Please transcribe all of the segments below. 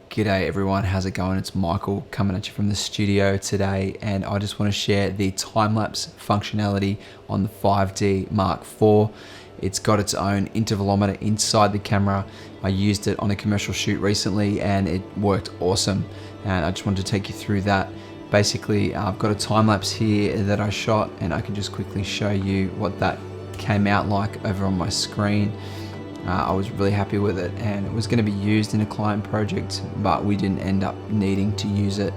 G'day everyone, how's it going? It's Michael coming at you from the studio today, and I just want to share the time-lapse functionality on the 5D Mark IV. It's got its own intervalometer inside the camera. I used it on a commercial shoot recently and it worked awesome, and I just wanted to take you through that. Basically, I've got a time-lapse here that I shot, and I can just quickly show you what that came out like over on my screen. I was really happy with it, and it was going to be used in a client project, but we didn't end up needing to use it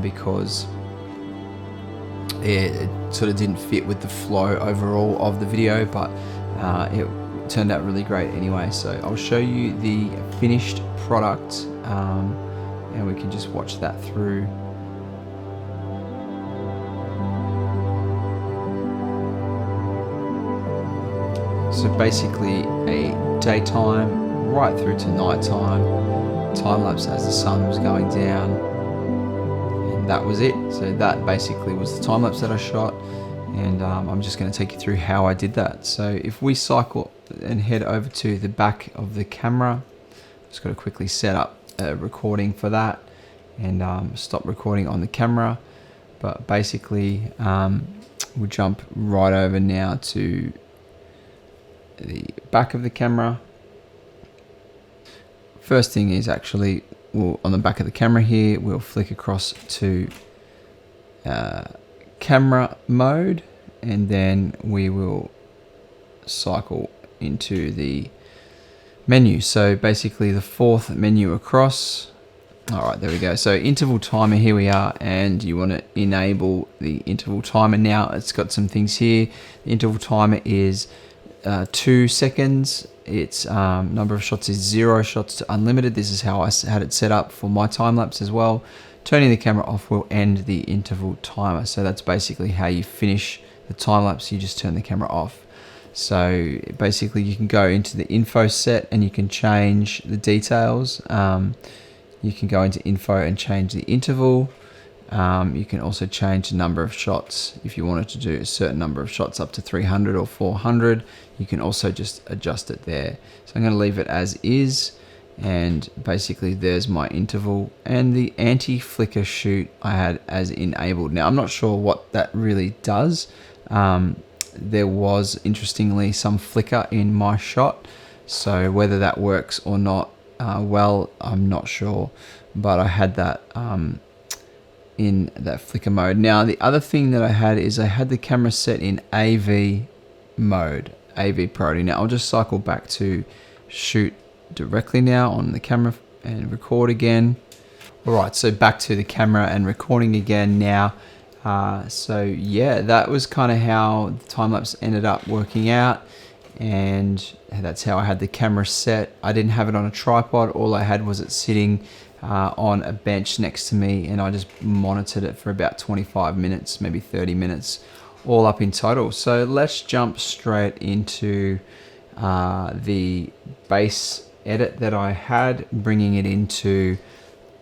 because it sort of didn't fit with the flow overall of the video, but it turned out really great anyway. So I'll show you the finished product, and we can just watch that through. So basically a daytime right through to nighttime time-lapse as the sun was going down, and that was it. So that basically was the time-lapse that I shot, and I'm just going to take you through how I did that. So if we cycle and head over to the back of the camera, just got to quickly set up a recording for that and stop recording on the camera. But basically we'll jump right over now to the back of the camera. First thing is actually, on the back of the camera here, we'll flick across to camera mode, and then we will cycle into the menu. So basically the fourth menu across. All right, there we go. So interval timer, here we are, and you want to enable the interval timer. Now it's got some things here. The interval timer is 2 seconds. Its number of shots is 0 shots to unlimited. This is how I had it set up for my time lapse as well. Turning the camera off will end the interval timer. So that's basically how you finish the time lapse. You just turn the camera off. So basically you can go into the info set and you can change the details. You can go into info and change the interval. You can also change the number of shots. If you wanted to do a certain number of shots up to 300 or 400, you can also just adjust it there. So I'm going to leave it as is, and basically there's my interval, and the anti-flicker shoot I had as enabled. Now I'm not sure what that really does. There was, interestingly, some flicker in my shot, so whether that works or not, well, I'm not sure, but I had that in that flicker mode. Now the other thing that I had is I had the camera set in AV mode, AV priority. Now I'll just cycle back to shoot directly now on the camera and record again. Alright, so back to the camera and recording again now. So yeah, that was kind of how the time-lapse ended up working out, and that's how I had the camera set. I didn't have it on a tripod. All I had was it sitting on a bench next to me, and I just monitored it for about 25 minutes, maybe 30 minutes, all up in total. So let's jump straight into the base edit that I had, bringing it into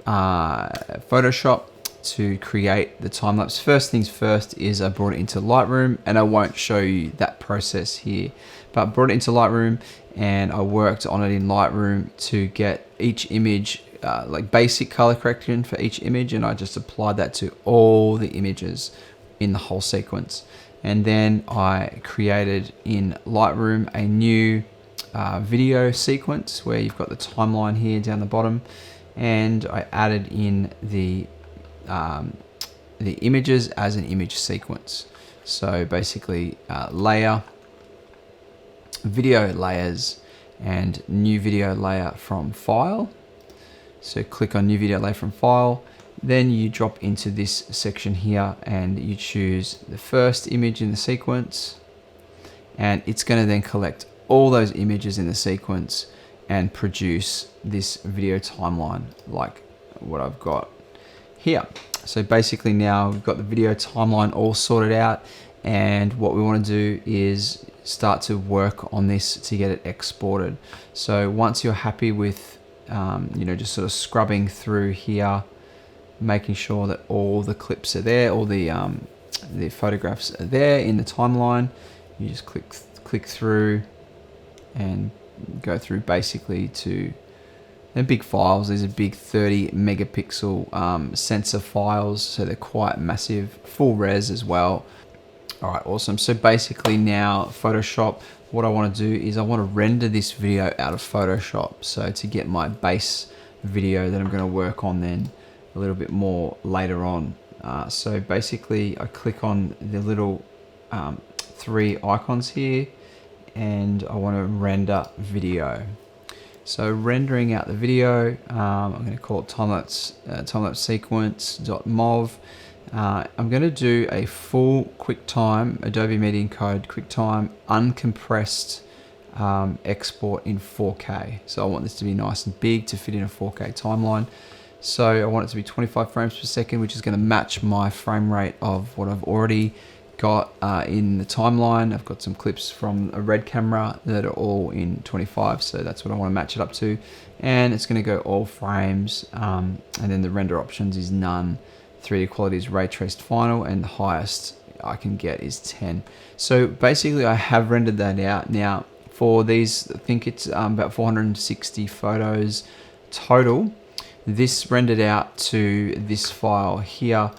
Photoshop to create the time-lapse. First things first is I brought it into Lightroom, and I won't show you that process here, but I brought it into Lightroom and I worked on it in Lightroom to get each image like basic color correction for each image, and I just applied that to all the images in the whole sequence. And then I created in Lightroom a new video sequence where you've got the timeline here down the bottom, and I added in the images as an image sequence. So basically layer, video layers, and new video layer from file. So click on new video layer from file, then you drop into this section here and you choose the first image in the sequence, and it's going to then collect all those images in the sequence and produce this video timeline like what I've got here. So basically now we've got the video timeline all sorted out, and what we want to do is start to work on this to get it exported. So once you're happy with you know, just sort of scrubbing through here, making sure that all the clips are there, all the photographs are there in the timeline, you just click through and go through basically to They're big files. These are big 30 megapixel sensor files, so they're quite massive, full res as well. All right, awesome. So basically now Photoshop, what I want to do is I want to render this video out of Photoshop. So to get my base video that I'm going to work on then a little bit more later on. So basically I click on the little 3 icons here and I want to render video. So rendering out the video, I'm going to call it timelapse sequence.mov. I'm going to do a full QuickTime, Adobe Media Encode QuickTime uncompressed export in 4K. So I want this to be nice and big to fit in a 4K timeline. So I want it to be 25 frames per second, which is going to match my frame rate of what I've already got in the timeline. I've got some clips from a Red camera that are all in 25, so that's what I want to match it up to. And it's going to go all frames, and then the render options is none. 3D quality is ray traced final, and the highest I can get is 10. So basically I have rendered that out. Now for these, I think it's about 460 photos total. This rendered out to this file here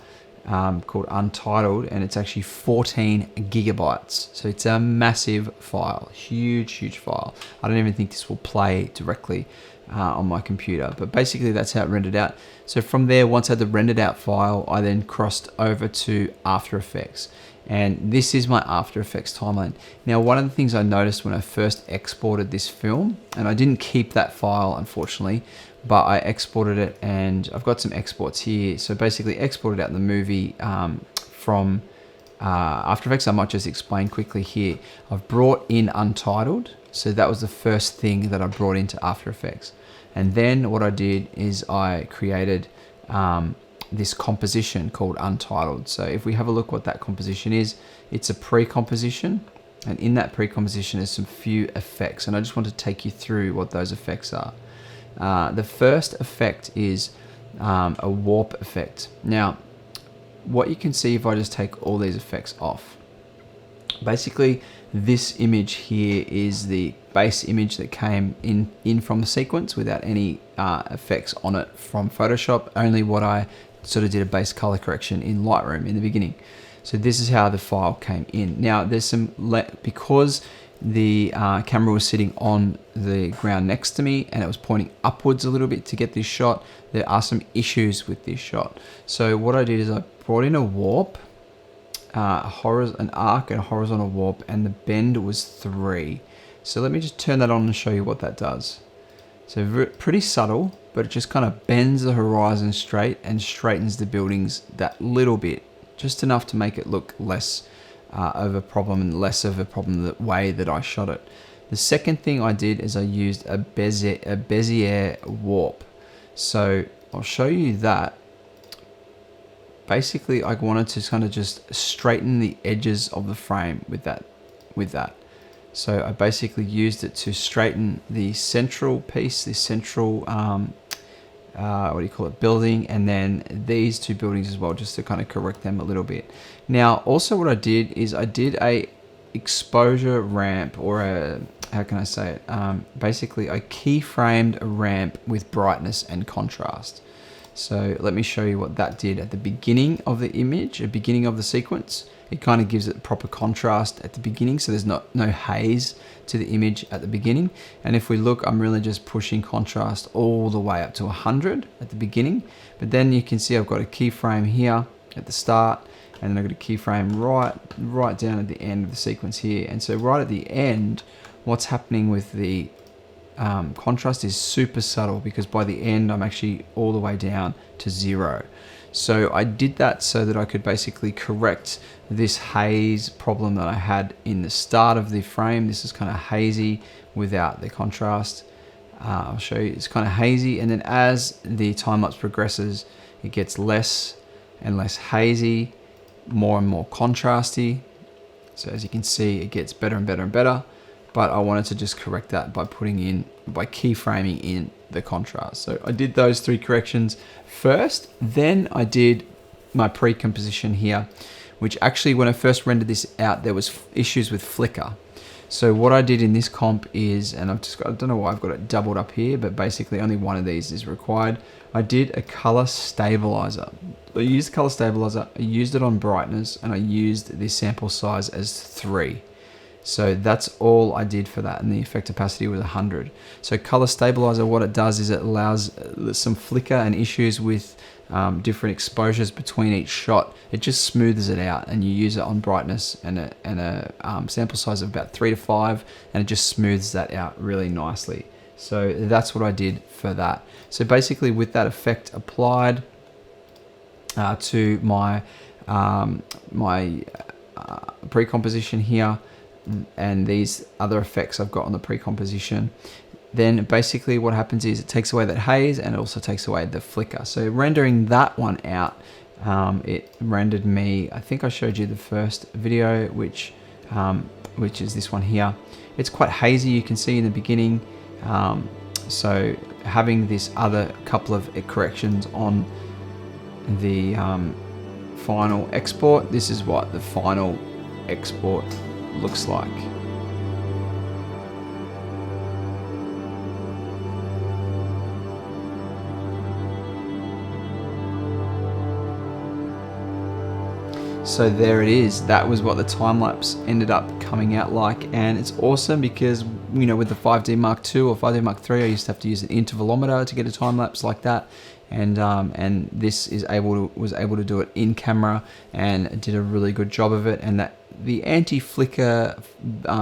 called Untitled, and it's actually 14 gigabytes. So it's a massive file, huge file. I don't even think this will play directly on my computer, but basically that's how it rendered out. So from there, once I had the rendered out file, I then crossed over to After Effects, and this is my After Effects timeline. Now, one of the things I noticed when I first exported this film, and I didn't keep that file unfortunately, but I exported it, and I've got some exports here. So basically exported out the movie from After Effects. I might just explain quickly here. I've brought in Untitled. So that was the first thing that I brought into After Effects. And then what I did is I created this composition called Untitled. So if we have a look what that composition is, it's a pre-composition. And in that pre-composition is some few effects. And I just want to take you through what those effects are. The first effect is a warp effect. Now, what you can see if I just take all these effects off, basically this image here is the base image that came in from the sequence without any effects on it from Photoshop, only what I sort of did a base color correction in Lightroom in the beginning. So this is how the file came in. Now there's some, because the camera was sitting on the ground next to me and it was pointing upwards a little bit to get this shot, there are some issues with this shot. So what I did is I brought in a warp, an arc and a horizontal warp, and the bend was 3. So let me just turn that on and show you what that does. So pretty subtle, but it just kind of bends the horizon straight and straightens the buildings that little bit, just enough to make it look less of a problem and less of a problem the way that I shot it. The second thing I did is I used a Bezier warp. So I'll show you that. Basically, I wanted to kind of just straighten the edges of the frame with that. So I basically used it to straighten the central piece, the central, building, and then these two buildings as well, just to kind of correct them a little bit. Now, also what I did is I did a exposure ramp, or a, how can I say it? Basically, I keyframed a ramp with brightness and contrast. So let me show you what that did at the beginning of the image, at the beginning of the sequence. It kind of gives it proper contrast at the beginning, so there's no haze to the image at the beginning. And if we look, I'm really just pushing contrast all the way up to 100 at the beginning. But then you can see I've got a keyframe here at the start, and then I've got a keyframe right down at the end of the sequence here. And so right at the end, what's happening with the contrast is super subtle, because by the end I'm actually all the way down to 0. So I did that so that I could basically correct this haze problem that I had in the start of the frame. This is kind of hazy without the contrast. I'll show you, it's kind of hazy, and then as the time-lapse progresses, it gets less and less hazy, more and more contrasty. So as you can see, it gets better and better and better. But I wanted to just correct that by keyframing in the contrast. So I did those 3 corrections first, then I did my pre-composition here, which actually when I first rendered this out, there was issues with flicker. So what I did in this comp is, and I've just got, I don't know why I've got it doubled up here, but basically only one of these is required. I did a color stabilizer. I used color stabilizer, I used it on brightness, and I used the sample size as 3. So that's all I did for that, and the effect opacity was 100. So color stabilizer, what it does is it allows some flicker and issues with different exposures between each shot. It just smooths it out, and you use it on brightness and a sample size of about 3 to 5, and it just smooths that out really nicely. So that's what I did for that. So basically with that effect applied to my pre-composition here, and these other effects I've got on the pre-composition, then basically what happens is it takes away that haze, and it also takes away the flicker. So rendering that one out, it rendered me, I think I showed you the first video, which is this one here. It's quite hazy, you can see in the beginning. So having this other couple of corrections on the final export, this is what the final export looks like. So there it is. That was what the time lapse ended up coming out like, and it's awesome because, you know, with the 5D Mark II or 5D Mark III, I used to have to use an intervalometer to get a time lapse like that, and this was able to do it in camera and did a really good job of it. And that the anti-flicker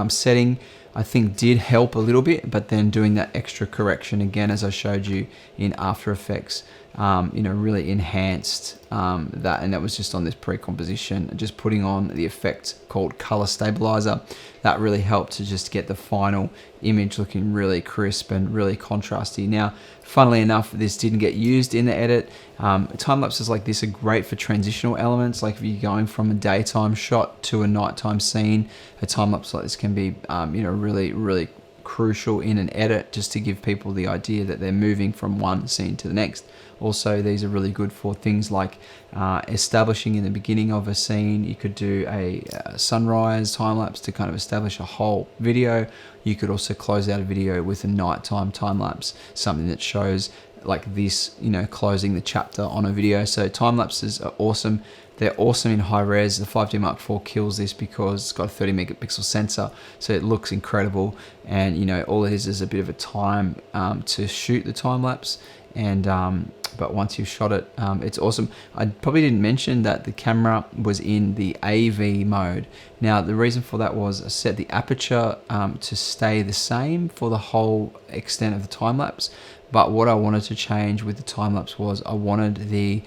setting, I think, did help a little bit, but then doing that extra correction again, as I showed you in After Effects, you know, really enhanced that, and that was just on this pre-composition. Just putting on the effect called color stabilizer, that really helped to just get the final image looking really crisp and really contrasty. Now, funnily enough, this didn't get used in the edit. Time lapses like this are great for transitional elements, like if you're going from a daytime shot to a nighttime scene. A time lapse like this can be, you know, really crucial in an edit, just to give people the idea that they're moving from one scene to the next. Also, these are really good for things like establishing in the beginning of a scene. You could do a sunrise time lapse to kind of establish a whole video. You could also close out a video with a nighttime time lapse, something that shows like this, you know, closing the chapter on a video. So time lapses are awesome. They're awesome in high res. The 5D Mark IV kills this because it's got a 30 megapixel sensor, so it looks incredible. And you know, all it is a bit of a time to shoot the time lapse, and but once you've shot it, it's awesome. I probably didn't mention that the camera was in the AV mode. Now, the reason for that was I set the aperture to stay the same for the whole extent of the time lapse. But what I wanted to change with the time lapse was I wanted the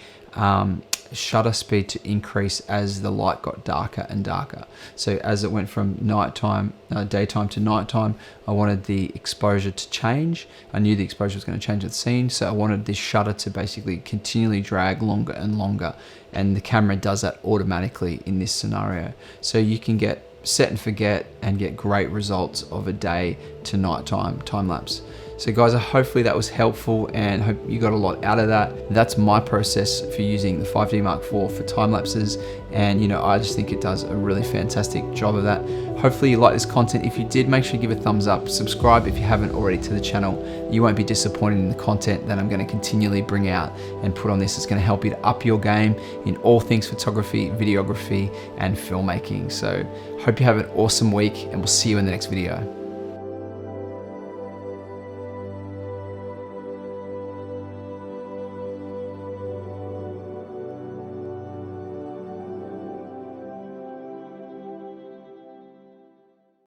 shutter speed to increase as the light got darker and darker. So as it went from daytime to nighttime, I wanted the exposure to change. I knew the exposure was going to change with the scene, so I wanted this shutter to basically continually drag longer and longer, and the camera does that automatically in this scenario. So you can get set and forget and get great results of a day to nighttime time lapse. So guys, hopefully that was helpful, and hope you got a lot out of that. That's my process for using the 5D Mark IV for time lapses, and you know, I just think it does a really fantastic job of that. Hopefully you like this content. If you did, make sure you give a thumbs up, subscribe if you haven't already to the channel. You won't be disappointed in the content that I'm going to continually bring out and put on this. It's going to help you to up your game in all things photography, videography, and filmmaking. So hope you have an awesome week, and we'll see you in the next video.